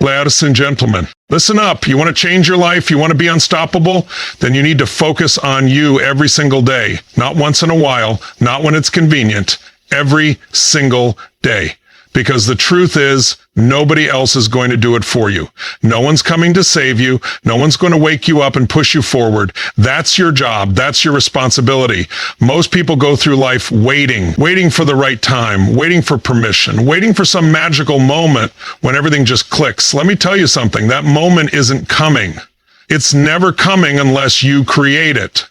Ladies and gentlemen, listen up. You want to change your life? You want to be unstoppable? Then you need to focus on you every single day. Not once in a while, not when it's convenient. Every single day. Because the truth is, nobody else is going to do it for you. No one's coming to save you. No one's going to wake you up and push you forward. That's your job. That's your responsibility. Most people go through life waiting for the right time, waiting for permission, waiting for some magical moment when everything just clicks. Let me tell you something. That moment isn't coming. It's never coming unless you create it.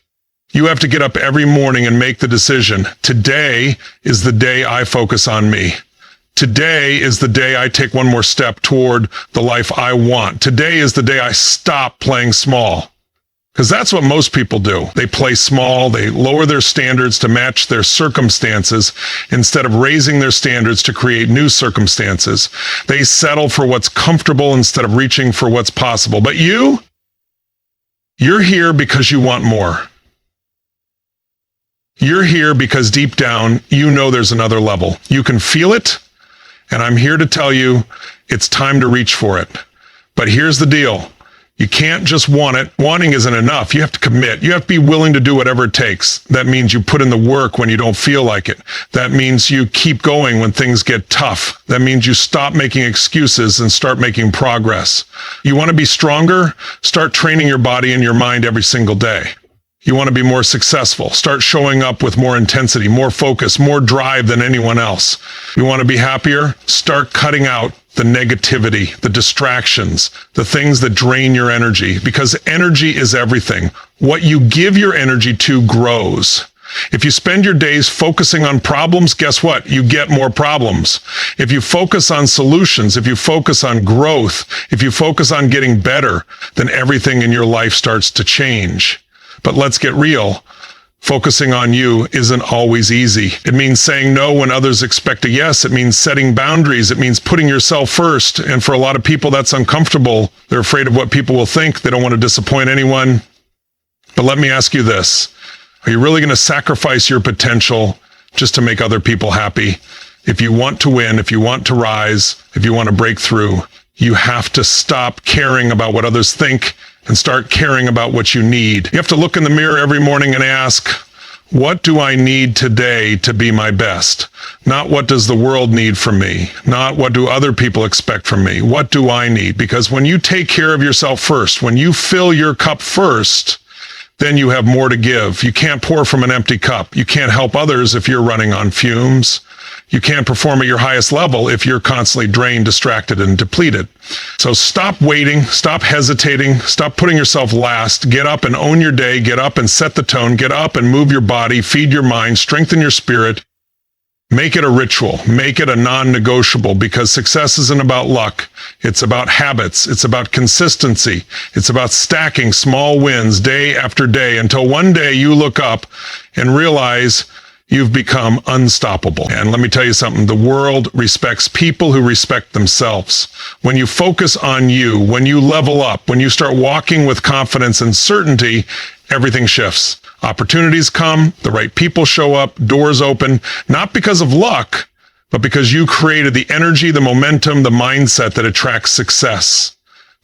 You have to get up every morning and make the decision. Today is the day I focus on me. Today is the day I take one more step toward the life I want. Today is the day I stop playing small. Because that's what most people do. They play small, they lower their standards to match their circumstances instead of raising their standards to create new circumstances. They settle for what's comfortable instead of reaching for what's possible. But you're here because you want more. You're here because deep down, you know there's another level. You can feel it. And I'm here to tell you, it's time to reach for it. But here's the deal. You can't just want it. Wanting isn't enough. You have to commit. You have to be willing to do whatever it takes. That means you put in the work when you don't feel like it. That means you keep going when things get tough. That means you stop making excuses and start making progress. You want to be stronger? Start training your body and your mind every single day. You want to be more successful. Start showing up with more intensity, more focus, more drive than anyone else. You want to be happier? Start cutting out the negativity, the distractions, the things that drain your energy, because energy is everything. What you give your energy to grows. If you spend your days focusing on problems, guess what? You get more problems. If you focus on solutions, if you focus on growth, if you focus on getting better, then everything in your life starts to change. But let's get real. Focusing on you isn't always easy. It means saying no when others expect a yes. It means setting boundaries. It means putting yourself first. And for a lot of people, that's uncomfortable. They're afraid of what people will think. They don't want to disappoint anyone. But let me ask you this. Are you really going to sacrifice your potential just to make other people happy? If you want to win, if you want to rise, if you want to break through, you have to stop caring about what others think and start caring about what you need. You have to look in the mirror every morning and ask, what do I need today to be my best? Not what does the world need from me? Not what do other people expect from me? What do I need? Because when you take care of yourself first, when you fill your cup first, then you have more to give. You can't pour from an empty cup. You can't help others if you're running on fumes. You can't perform at your highest level if you're constantly drained, distracted, and depleted. So stop waiting, stop hesitating, stop putting yourself last. Get up and own your day. Get up and set the tone. Get up and move your body, feed your mind, strengthen your spirit. Make it a ritual. Make it a non-negotiable, because success isn't about luck. It's about habits. It's about consistency. It's about stacking small wins day after day until one day you look up and realize you've become unstoppable. And let me tell you something, the world respects people who respect themselves. When you focus on you, when you level up, when you start walking with confidence and certainty, everything shifts. Opportunities come, the right people show up, doors open, not because of luck, but because you created the energy, the momentum, the mindset that attracts success.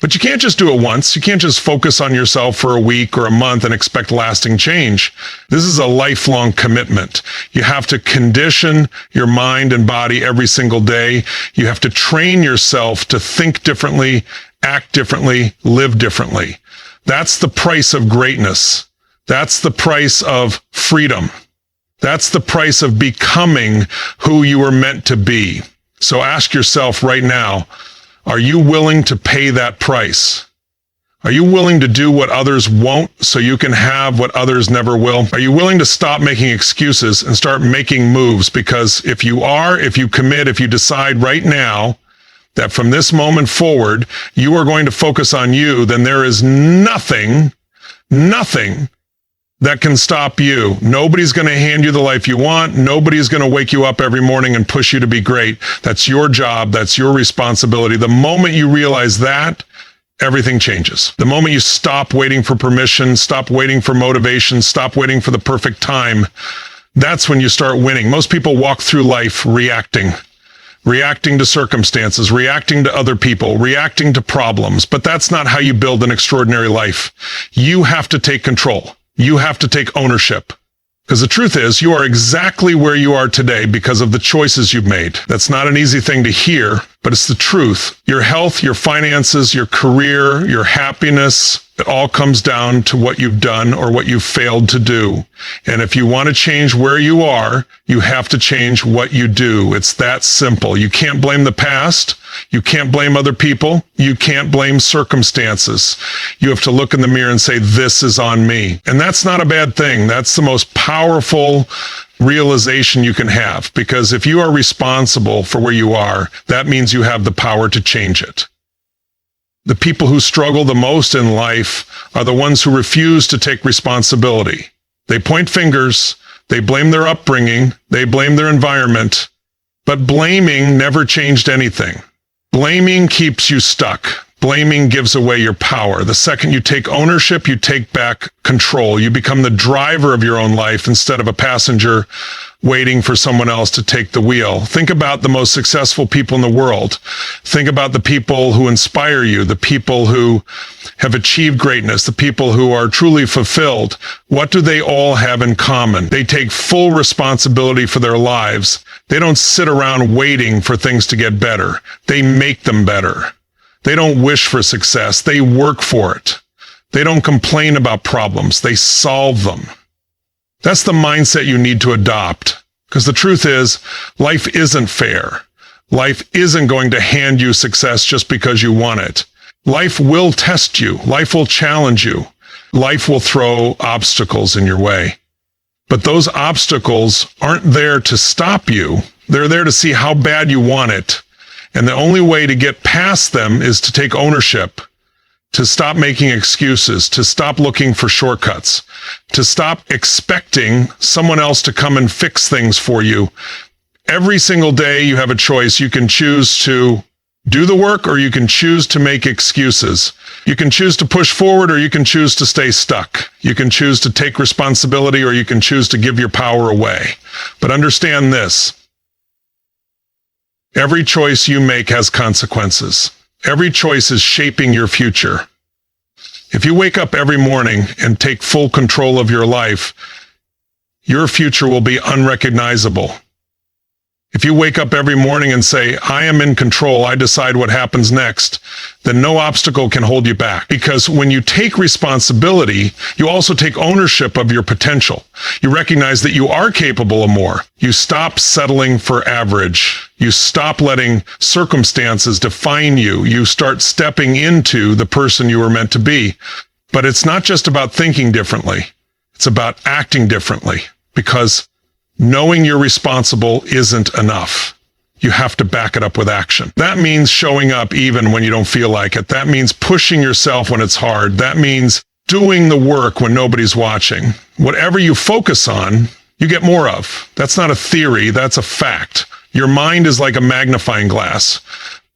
But you can't just do it once. You can't just focus on yourself for a week or a month and expect lasting change. This is a lifelong commitment. You have to condition your mind and body every single day. You have to train yourself to think differently, act differently, live differently. That's the price of greatness. That's the price of freedom. That's the price of becoming who you were meant to be. So ask yourself right now, are you willing to pay that price? Are you willing to do what others won't so you can have what others never will? Are you willing to stop making excuses and start making moves? Because if you are, if you commit, if you decide right now that from this moment forward, you are going to focus on you, then there is nothing that can stop you. Nobody's going to hand you the life you want. Nobody's going to wake you up every morning and push you to be great. That's your job. That's your responsibility. The moment you realize that, everything changes. The moment you stop waiting for permission, stop waiting for motivation, stop waiting for the perfect time, that's when you start winning. Most people walk through life reacting. reacting to circumstances, reacting to other people, reacting to problems. But that's not how you build an extraordinary life. You have to take control. You have to take ownership. Because the truth is, you are exactly where you are today because of the choices you've made. That's not an easy thing to hear, but it's the truth. Your health, your finances, your career, your happiness, it all comes down to what you've done or what you've failed to do. And if you want to change where you are, you have to change what you do. It's that simple. You can't blame the past. You can't blame other people. You can't blame circumstances. You have to look in the mirror and say, this is on me. And that's not a bad thing. That's the most powerful realization you can have, because if you are responsible for where you are, that means you have the power to change it. The people who struggle the most in life are the ones who refuse to take responsibility. They point fingers, they blame their upbringing, they blame their environment, but blaming never changed anything. Blaming keeps you stuck. Blaming gives away your power. The second you take ownership, you take back control. You become the driver of your own life instead of a passenger waiting for someone else to take the wheel. Think about the most successful people in the world. Think about the people who inspire you, the people who have achieved greatness, the people who are truly fulfilled. What do they all have in common? They take full responsibility for their lives. They don't sit around waiting for things to get better. They make them better. They don't wish for success. They work for it. They don't complain about problems. They solve them. That's the mindset you need to adopt. Because the truth is, life isn't fair. Life isn't going to hand you success just because you want it. Life will test you. Life will challenge you. Life will throw obstacles in your way. But those obstacles aren't there to stop you. They're there to see how bad you want it. And the only way to get past them is to take ownership, to stop making excuses, to stop looking for shortcuts, to stop expecting someone else to come and fix things for you. Every single day you have a choice. You can choose to do the work or you can choose to make excuses. You can choose to push forward or you can choose to stay stuck. You can choose to take responsibility or you can choose to give your power away. But understand this. Every choice you make has consequences. Every choice is shaping your future. If you wake up every morning and take full control of your life, your future will be unrecognizable. If you wake up every morning and say, I am in control, I decide what happens next, then no obstacle can hold you back. Because when you take responsibility, you also take ownership of your potential. You recognize that you are capable of more. You stop settling for average. You stop letting circumstances define you. You start stepping into the person you were meant to be. But it's not just about thinking differently. It's about acting differently. Because knowing you're responsible isn't enough. You have to back it up with action. That means showing up even when you don't feel like it. That means pushing yourself when it's hard. That means doing the work when nobody's watching. Whatever you focus on, you get more of. That's not a theory, that's a fact. Your mind is like a magnifying glass.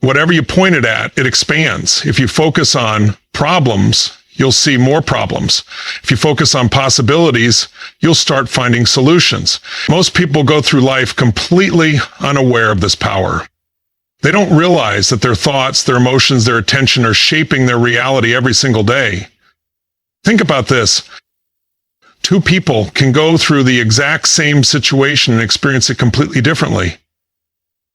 Whatever you point it at, it expands. If you focus on problems, you'll see more problems. If you focus on possibilities, you'll start finding solutions. Most people go through life completely unaware of this power. They don't realize that their thoughts, their emotions, their attention are shaping their reality every single day. Think about this. Two people can go through the exact same situation and experience it completely differently.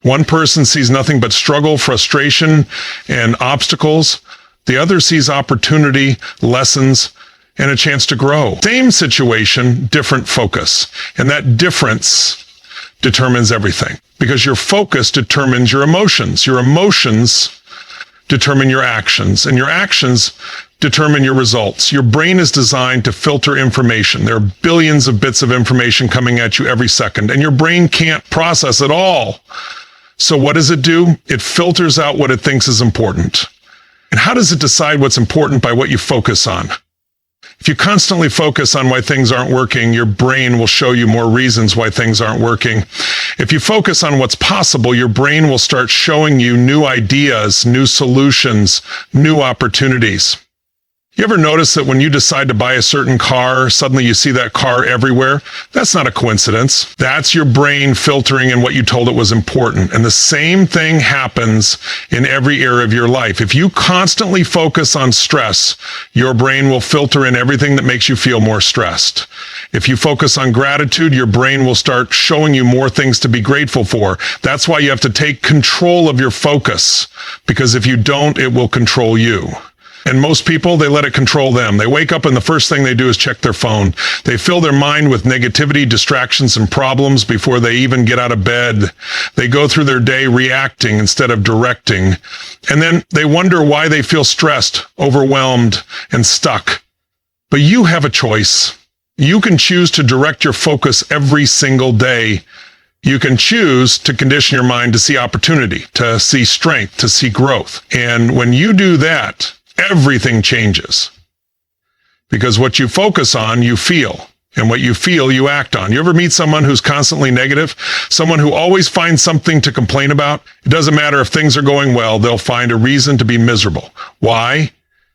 One person sees nothing but struggle, frustration, and obstacles. The other sees opportunity, lessons, and a chance to grow. Same situation, different focus. And that difference determines everything. Because your focus determines your emotions. Your emotions determine your actions. And your actions determine your results. Your brain is designed to filter information. There are billions of bits of information coming at you every second. And your brain can't process it all. So what does it do? It filters out what it thinks is important. And how does it decide what's important? By what you focus on. If you constantly focus on why things aren't working, your brain will show you more reasons why things aren't working. If you focus on what's possible, your brain will start showing you new ideas, new solutions, new opportunities. You ever notice that when you decide to buy a certain car, suddenly you see that car everywhere? That's not a coincidence. That's your brain filtering in what you told it was important. And the same thing happens in every area of your life. If you constantly focus on stress, your brain will filter in everything that makes you feel more stressed. If you focus on gratitude, your brain will start showing you more things to be grateful for. That's why you have to take control of your focus, because if you don't, it will control you. And most people, they let it control them. They wake up and the first thing they do is check their phone. They fill their mind with negativity, distractions, and problems before they even get out of bed. They go through their day reacting instead of directing. And then they wonder why they feel stressed, overwhelmed, and stuck. But you have a choice. You can choose to direct your focus every single day. You can choose to condition your mind to see opportunity, to see strength, to see growth. And when you do that, everything changes. Because what you focus on, you feel. And what you feel, you act on. You ever meet someone who's constantly negative? Someone who always finds something to complain about? It doesn't matter if things are going well, they'll find a reason to be miserable. Why?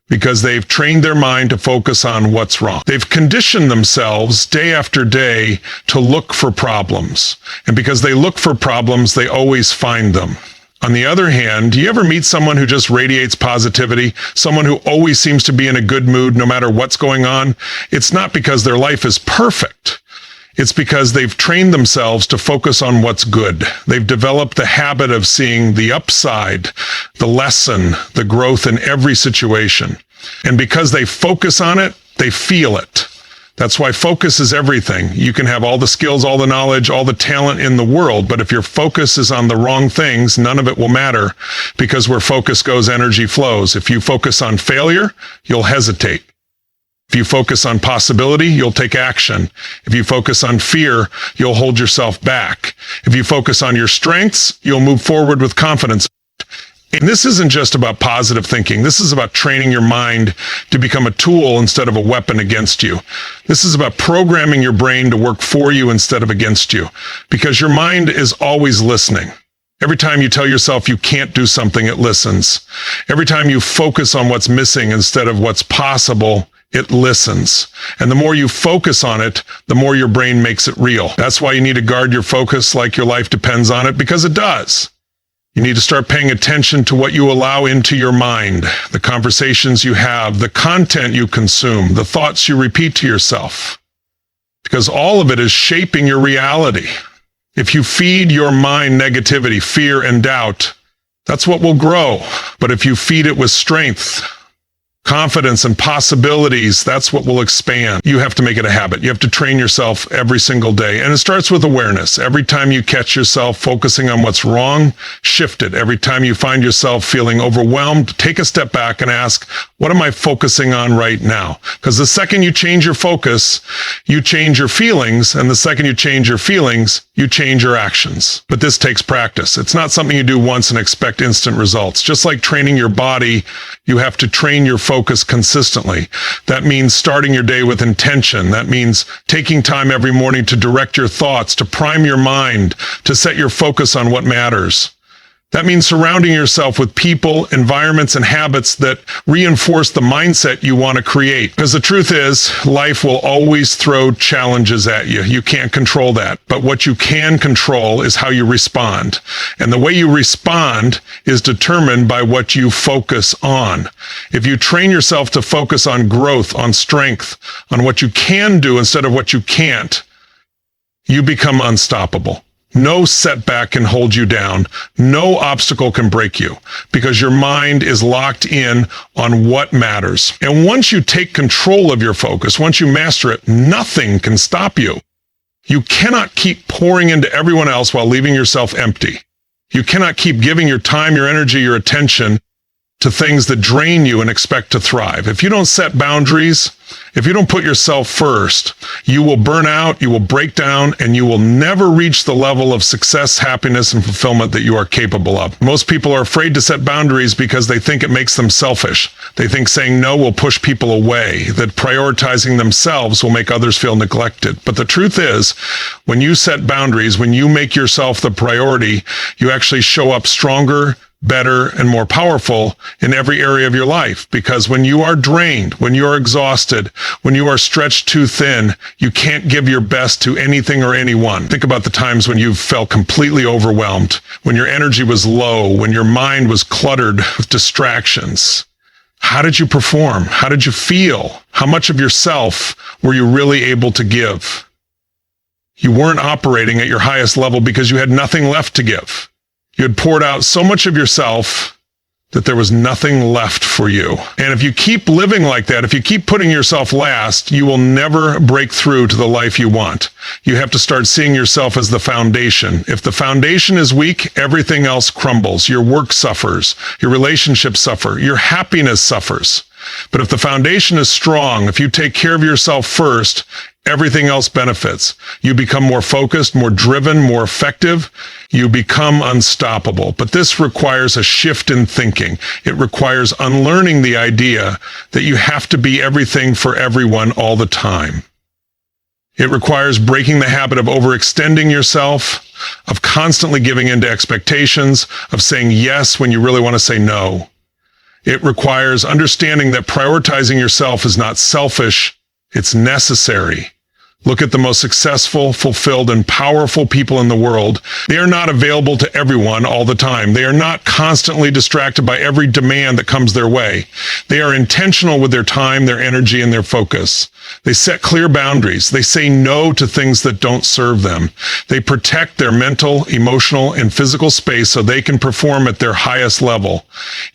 Because they've trained their mind to focus on what's wrong. They've conditioned themselves day after day to look for problems. And because they look for problems, they always find them. On the other hand, do you ever meet someone who just radiates positivity? Someone who always seems to be in a good mood no matter what's going on? It's not because their life is perfect. It's because they've trained themselves to focus on what's good. They've developed the habit of seeing the upside, the lesson, the growth in every situation. And because they focus on it, they feel it. That's why focus is everything. You can have all the skills, all the knowledge, all the talent in the world, but if your focus is on the wrong things, none of it will matter, because where focus goes, energy flows. If you focus on failure, you'll hesitate. If you focus on possibility, you'll take action. If you focus on fear, you'll hold yourself back. If you focus on your strengths, you'll move forward with confidence. And this isn't just about positive thinking. This is about training your mind to become a tool instead of a weapon against you. This is about programming your brain to work for you instead of against you, because your mind is always listening. Every time you tell yourself you can't do something, it listens. Every time you focus on what's missing instead of what's possible, it listens. And the more you focus on it, the more your brain makes it real. That's why you need to guard your focus like your life depends on it, because it does. You need to start paying attention to what you allow into your mind, the conversations you have, the content you consume, the thoughts you repeat to yourself, because all of it is shaping your reality. If you feed your mind negativity, fear, and doubt, that's what will grow. But if you feed it with strength, confidence, and possibilities, that's what will expand. You have to make it a habit. You have to train yourself every single day. And it starts with awareness. Every time you catch yourself focusing on what's wrong, shift it. Every time you find yourself feeling overwhelmed, take a step back and ask, what am I focusing on right now? Because the second you change your focus, you change your feelings. And the second you change your feelings, you change your actions. But this takes practice. It's not something you do once and expect instant results. Just like training your body, you have to train your focus consistently. That means starting your day with intention. That means taking time every morning to direct your thoughts, to prime your mind, to set your focus on what matters. That means surrounding yourself with people, environments, and habits that reinforce the mindset you want to create. Because the truth is, life will always throw challenges at you. You can't control that. But what you can control is how you respond. And the way you respond is determined by what you focus on. If you train yourself to focus on growth, on strength, on what you can do instead of what you can't, you become unstoppable. No setback can hold you down. No obstacle can break you, because your mind is locked in on what matters. And once you take control of your focus, once you master it, nothing can stop you. You cannot keep pouring into everyone else while leaving yourself empty. You cannot keep giving your time, your energy, your attention to things that drain you and expect to thrive. If you don't set boundaries, if you don't put yourself first, you will burn out, you will break down, and you will never reach the level of success, happiness, and fulfillment that you are capable of. Most people are afraid to set boundaries because they think it makes them selfish. They think saying no will push people away, that prioritizing themselves will make others feel neglected. But the truth is, when you set boundaries, when you make yourself the priority, you actually show up stronger, better, and more powerful in every area of your life. Because when you are drained, when you are exhausted, when you are stretched too thin, you can't give your best to anything or anyone. Think about the times when you felt completely overwhelmed, when your energy was low, when your mind was cluttered with distractions. How did you perform? How did you feel? How much of yourself were you really able to give? You weren't operating at your highest level because you had nothing left to give. You had poured out so much of yourself that there was nothing left for you. And if you keep living like that, if you keep putting yourself last, you will never break through to the life you want. You have to start seeing yourself as the foundation. If the foundation is weak, everything else crumbles. Your work suffers. Your relationships suffer. Your happiness suffers. But if the foundation is strong, if you take care of yourself first, everything else benefits. You become more focused, more driven, more effective. You become unstoppable. But this requires a shift in thinking. It requires unlearning the idea that you have to be everything for everyone all the time. It requires breaking the habit of overextending yourself, of constantly giving in to expectations, of saying yes when you really want to say no. It requires understanding that prioritizing yourself is not selfish, it's necessary. Look at the most successful, fulfilled, and powerful people in the world. They are not available to everyone all the time. They are not constantly distracted by every demand that comes their way. They are intentional with their time, their energy, and their focus. They set clear boundaries. They say no to things that don't serve them. They protect their mental, emotional, and physical space so they can perform at their highest level.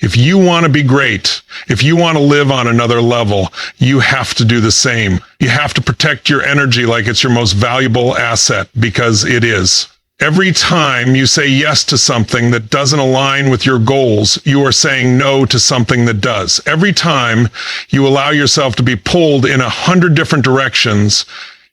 If you want to be great, if you want to live on another level, you have to do the same. You have to protect your energy like it's your most valuable asset, because it is. Every time you say yes to something that doesn't align with your goals, you are saying no to something that does. Every time you allow yourself to be pulled in 100 different directions,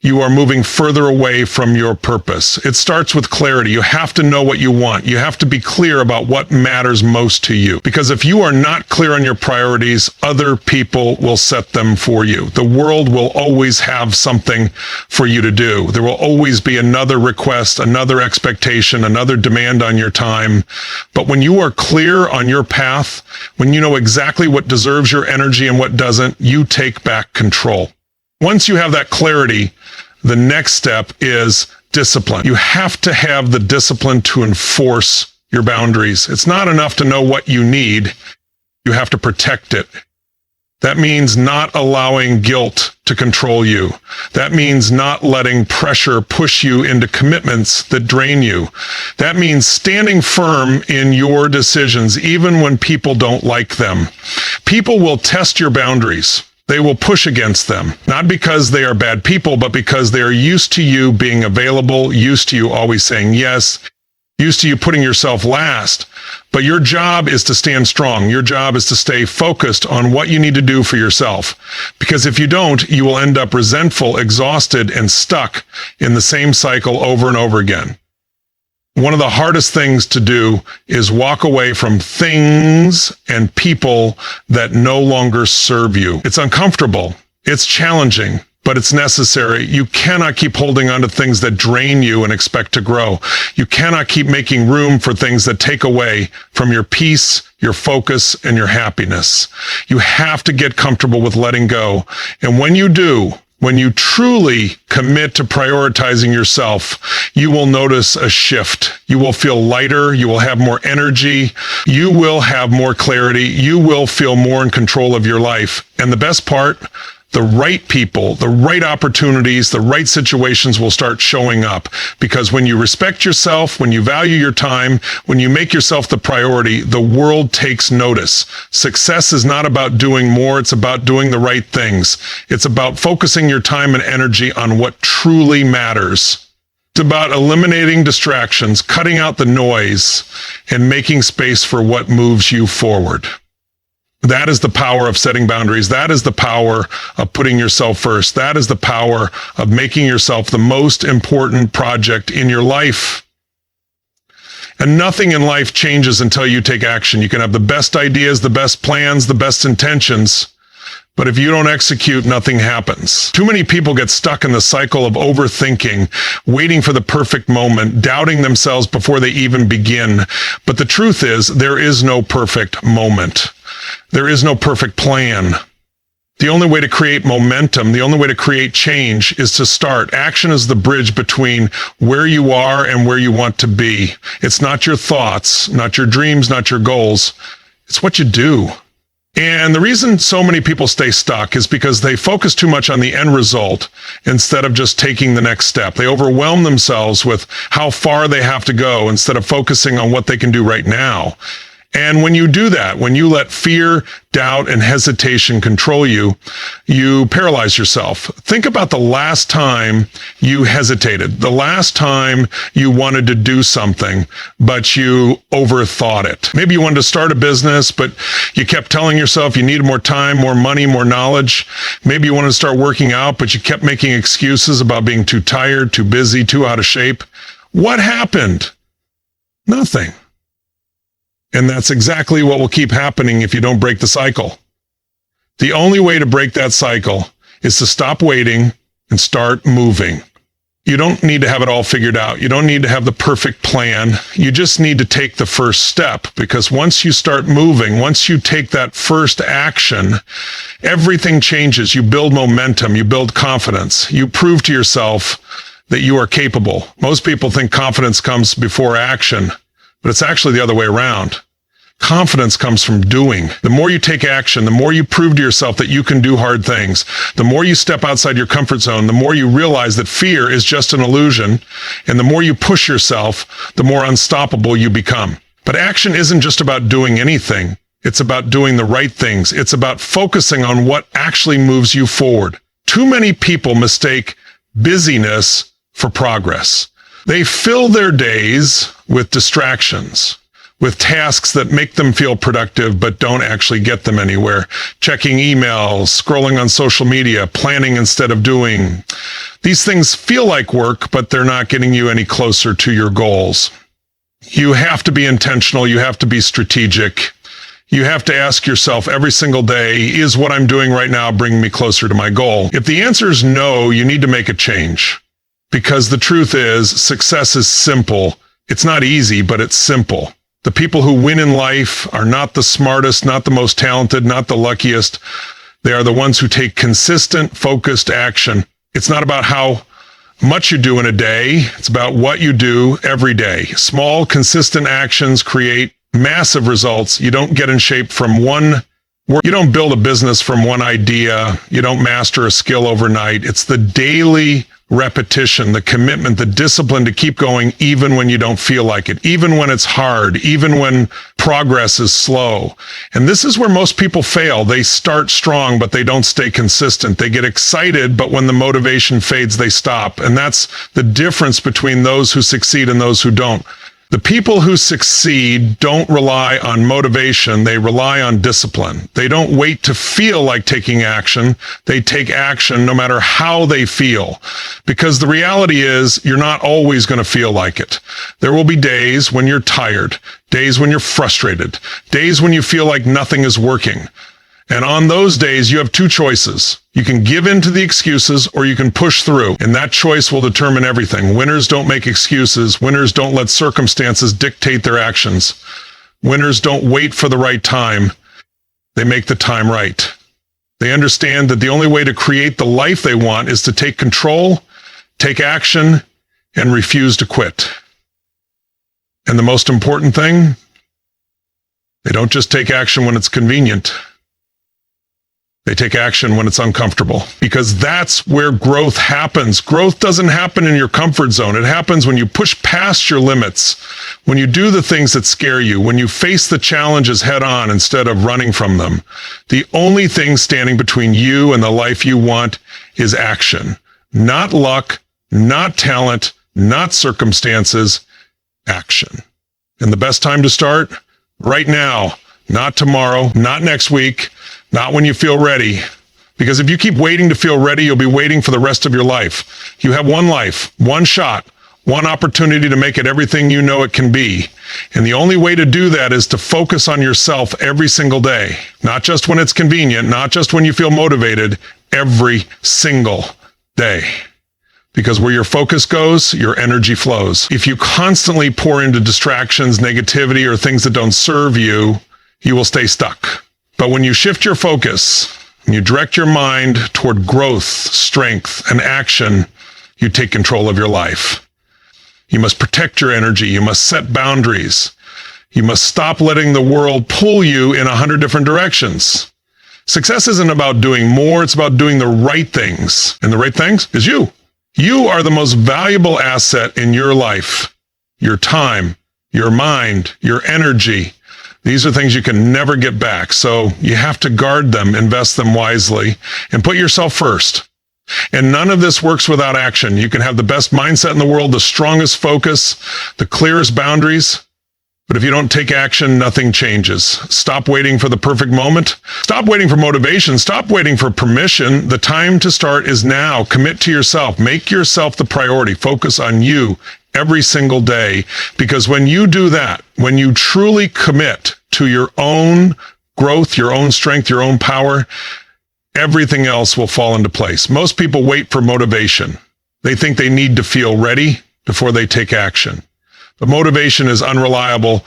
you are moving further away from your purpose. It starts with clarity. You have to know what you want. You have to be clear about what matters most to you. Because if you are not clear on your priorities, other people will set them for you. The world will always have something for you to do. There will always be another request, another expectation, another demand on your time. But when you are clear on your path, when you know exactly what deserves your energy and what doesn't, you take back control. Once you have that clarity, the next step is discipline. You have to have the discipline to enforce your boundaries. It's not enough to know what you need. You have to protect it. That means not allowing guilt to control you. That means not letting pressure push you into commitments that drain you. That means standing firm in your decisions, even when people don't like them. People will test your boundaries. They will push against them, not because they are bad people, but because they are used to you being available, used to you always saying yes, used to you putting yourself last. But your job is to stand strong. Your job is to stay focused on what you need to do for yourself. Because if you don't, you will end up resentful, exhausted, and stuck in the same cycle over and over again. One of the hardest things to do is walk away from things and people that no longer serve you. It's uncomfortable. It's challenging, but it's necessary. You cannot keep holding on to things that drain you and expect to grow. You cannot keep making room for things that take away from your peace, your focus, and your happiness. You have to get comfortable with letting go. And when you do, when you truly commit to prioritizing yourself, you will notice a shift. You will feel lighter. You will have more energy. You will have more clarity. You will feel more in control of your life. And the best part, the right people, the right opportunities, the right situations will start showing up. Because when you respect yourself, when you value your time, when you make yourself the priority, the world takes notice. Success is not about doing more. It's about doing the right things. It's about focusing your time and energy on what truly matters. It's about eliminating distractions, cutting out the noise, and making space for what moves you forward. That is the power of setting boundaries. That is the power of putting yourself first. That is the power of making yourself the most important project in your life. And nothing in life changes until you take action. You can have the best ideas, the best plans, the best intentions. But if you don't execute, nothing happens. Too many people get stuck in the cycle of overthinking, waiting for the perfect moment, doubting themselves before they even begin. But the truth is, there is no perfect moment. There is no perfect plan. The only way to create momentum, the only way to create change is to start. Action is the bridge between where you are and where you want to be. It's not your thoughts, not your dreams, not your goals. It's what you do. And the reason so many people stay stuck is because they focus too much on the end result instead of just taking the next step. They overwhelm themselves with how far they have to go instead of focusing on what they can do right now. And when you do that, when you let fear, doubt, and hesitation control you, you paralyze yourself. Think about the last time you hesitated, the last time you wanted to do something, but you overthought it. Maybe you wanted to start a business, but you kept telling yourself you needed more time, more money, more knowledge. Maybe you wanted to start working out, but you kept making excuses about being too tired, too busy, too out of shape. What happened? Nothing. And that's exactly what will keep happening if you don't break the cycle. The only way to break that cycle is to stop waiting and start moving. You don't need to have it all figured out. You don't need to have the perfect plan. You just need to take the first step, because once you start moving, once you take that first action, everything changes. You build momentum. You build confidence. You prove to yourself that you are capable. Most people think confidence comes before action, but it's actually the other way around. Confidence comes from doing. The more you take action, the more you prove to yourself that you can do hard things. The more you step outside your comfort zone, the more you realize that fear is just an illusion. And the more you push yourself, the more unstoppable you become. But action isn't just about doing anything. It's about doing the right things. It's about focusing on what actually moves you forward. Too many people mistake busyness for progress. They fill their days with distractions, with tasks that make them feel productive but don't actually get them anywhere. Checking emails, scrolling on social media, planning instead of doing. These things feel like work, but they're not getting you any closer to your goals. You have to be intentional. You have to be strategic. You have to ask yourself every single day, is what I'm doing right now bringing me closer to my goal? If the answer is no, you need to make a change. Because the truth is, success is simple. It's not easy, but it's simple. The people who win in life are not the smartest, not the most talented, not the luckiest. They are the ones who take consistent, focused action. It's not about how much you do in a day. It's about what you do every day. Small, consistent actions create massive results. You don't get in shape from one work. You don't build a business from one idea. You don't master a skill overnight. It's the daily repetition, the commitment, the discipline to keep going even when you don't feel like it, even when it's hard, even when progress is slow. And this is where most people fail. They start strong, but they don't stay consistent. They get excited, but when the motivation fades, they stop. And that's the difference between those who succeed and those who don't. The people who succeed don't rely on motivation. They rely on discipline. They don't wait to feel like taking action. They take action no matter how they feel. Because the reality is, you're not always going to feel like it. There will be days when you're tired, days when you're frustrated, days when you feel like nothing is working. And on those days, you have two choices. You can give in to the excuses or you can push through. And that choice will determine everything. Winners don't make excuses. Winners don't let circumstances dictate their actions. Winners don't wait for the right time. They make the time right. They understand that the only way to create the life they want is to take control, take action, and refuse to quit. And the most important thing, they don't just take action when it's convenient. They take action when it's uncomfortable, because that's where growth happens. Growth doesn't happen in your comfort zone. It happens when you push past your limits, when you do the things that scare you, when you face the challenges head on instead of running from them. The only thing standing between you and the life you want is action. Not luck, not talent, not circumstances, action. And the best time to start? Right now, not tomorrow, not next week, not when you feel ready. Because if you keep waiting to feel ready, you'll be waiting for the rest of your life. You have one life, one shot, one opportunity to make it everything you know it can be. And the only way to do that is to focus on yourself every single day, not just when it's convenient, not just when you feel motivated, every single day. Because where your focus goes, your energy flows. If you constantly pour into distractions, negativity, or things that don't serve you, you will stay stuck. But when you shift your focus and you direct your mind toward growth, strength, and action, you take control of your life. You must protect your energy. You must set boundaries. You must stop letting the world pull you in 100 different directions. Success isn't about doing more. It's about doing the right things. And the right things is you. You are the most valuable asset in your life. Your time, your mind, your energy. These are things you can never get back. So you have to guard them, invest them wisely, and put yourself first. And none of this works without action. You can have the best mindset in the world, the strongest focus, the clearest boundaries. But if you don't take action, nothing changes. Stop waiting for the perfect moment. Stop waiting for motivation. Stop waiting for permission. The time to start is now. Commit to yourself. Make yourself the priority. Focus on you every single day. Because when you do that, when you truly commit to your own growth, your own strength, your own power, everything else will fall into place. Most people wait for motivation. They think they need to feel ready before they take action. But motivation is unreliable.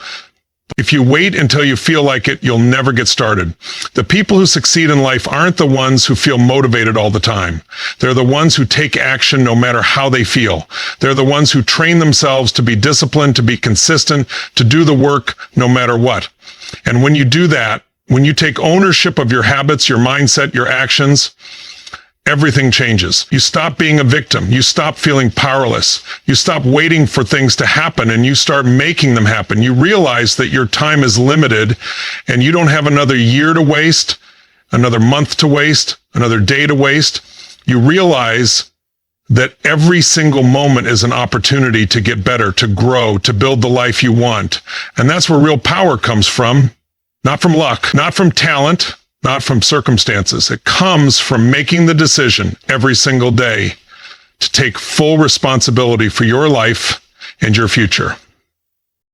If you wait until you feel like it, you'll never get started. The people who succeed in life aren't the ones who feel motivated all the time. They're the ones who take action no matter how they feel. They're the ones who train themselves to be disciplined, to be consistent, to do the work no matter what. And when you do that, when you take ownership of your habits, your mindset, your actions, everything changes. You stop being a victim. You stop feeling powerless. You stop waiting for things to happen and you start making them happen. You realize that your time is limited and you don't have another year to waste, another month to waste, another day to waste. You realize that every single moment is an opportunity to get better, to grow, to build the life you want. And that's where real power comes from. Not from luck, not from talent, not from circumstances. It comes from making the decision every single day to take full responsibility for your life and your future.